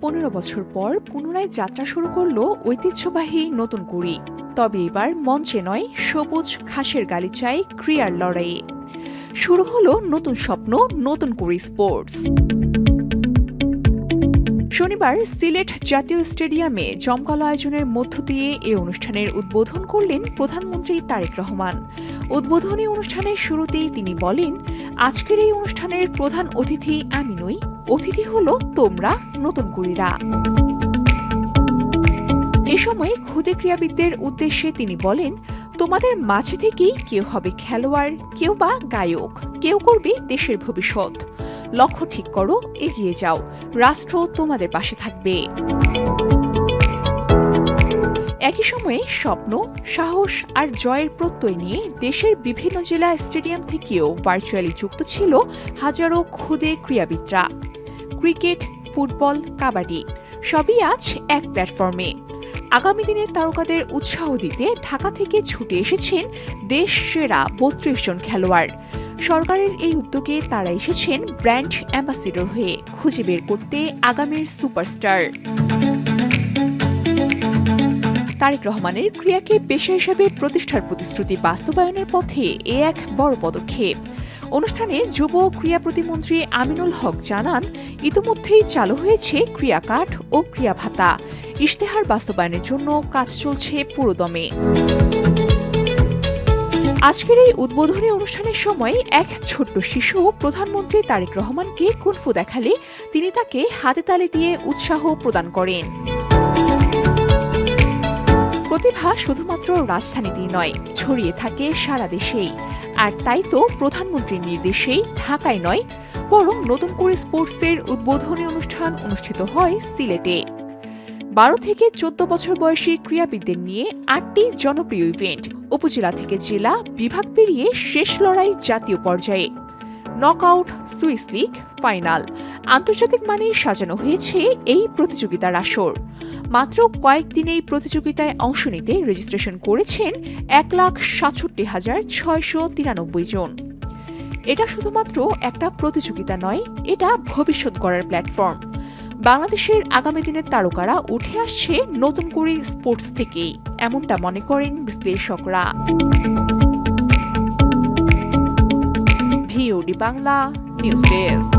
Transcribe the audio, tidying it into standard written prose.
15 বছর পর পুনরায় যাত্রা শুরু করল ঐতিহ্যবাহী নতুন কুড়ি। তবে এবার মঞ্চে নয়, সবুজ ঘাসের গালিচায় ক্রীড়ার লড়াইয়ে শুরু হলো নতুন স্বপ্ন, নতুন কুড়ি স্পোর্টস। শনিবার সিলেট জাতীয় স্টেডিয়ামে জমকালো আয়োজনের মধ্য দিয়ে এ অনুষ্ঠানের উদ্বোধন করলেন প্রধানমন্ত্রী তারেক রহমান। উদ্বোধনী অনুষ্ঠানের শুরুতেই তিনি বলেন, আজকের এই অনুষ্ঠানের প্রধান অতিথি আমি নই, অতিথি হলো তোমরা নতুন কুড়িরা। এ সময় ক্ষুদে ক্রীড়াবিদদের উদ্দেশ্যে তিনি বলেন, তোমাদের মাঝে থেকেই কেউ হবে খেলোয়াড়, কেউ বা গায়ক, কেউ করবে দেশের ভবিষ্যৎ। লক্ষ্য ঠিক করো, এগিয়ে যাও, রাষ্ট্র তোমাদের পাশে থাকবে। একই সময়ে স্বপ্ন, সাহস আর জয়ের প্রত্যয় নিয়ে দেশের বিভিন্ন জেলা স্টেডিয়াম থেকেও ভার্চুয়ালি যুক্ত ছিল হাজারো ক্ষুদে ক্রীড়াবিদরা। ক্রিকেট, ফুটবল, কাবাডি সবই আজ এক প্ল্যাটফর্মে। আগামী দিনের তারকাদের উৎসাহ দিতে ঢাকা থেকে ছুটে এসেছেন দেশ সেরা 32 জন খেলোয়াড়। সরকারের এই উদ্যোগে তারা এসেছেন ব্র্যান্ড অ্যাম্বাসেডর হয়ে, খুঁজে বের করতে আগামীর সুপারস্টার। তারেক রহমানের ক্রীড়াকে পেশা হিসেবে প্রতিষ্ঠার প্রতিশ্রুতি বাস্তবায়নের পথে এ এক বড় পদক্ষেপ। অনুষ্ঠানে যুব ক্রীড়া প্রতিমন্ত্রী আমিনুল হক জানান, ইতোমধ্যেই চালু হয়েছে ক্রীড়া কার্ড ও ক্রীড়া ভাতা। ইশতেহার বাস্তবায়নের জন্য কাজ চলছে পুরোদমে। আজকের এই উদ্বোধনী অনুষ্ঠানের সময় এক ছোট্ট শিশু প্রধানমন্ত্রী তারেক রহমানকে কুনফু দেখালে তিনি তাকে হাতে তালি দিয়ে উৎসাহ প্রদান করেন। প্রতিভা শুধুমাত্র রাজধানীতেই নয়, ছড়িয়ে থাকে সারা দেশেই। আর তাই তো প্রধানমন্ত্রীর নির্দেশেই ঢাকায় নয়, বরং নতুন করে স্পোর্টসের উদ্বোধনী অনুষ্ঠান অনুষ্ঠিত হয় সিলেটে। 12 থেকে 14 বছর বয়সী ক্রীড়াবিদদের নিয়ে 8টি জনপ্রিয় ইভেন্ট, উপজেলা থেকে জেলা, বিভাগ পেরিয়ে শেষ লড়াই জাতীয় পর্যায়ে। নকআউট, সুইস লিগ, ফাইনাল, আন্তর্জাতিক মানে সাজানো হয়েছে এই প্রতিযোগিতার আসর। মাত্র কয়েকদিনেই প্রতিযোগিতায় অংশ নিতে রেজিস্ট্রেশন করেছেন 1,67,693 জন। এটা শুধুমাত্র একটা প্রতিযোগিতা নয়, এটা ভবিষ্যৎ গড়ার প্ল্যাটফর্ম। বাংলাদেশের আগামী দিনের তারকারা উঠে আসছে নতুন করে স্পোর্টস থেকেই, এমনটা মনে করেন বিশ্লেষকরা। VOD Bangla news desk.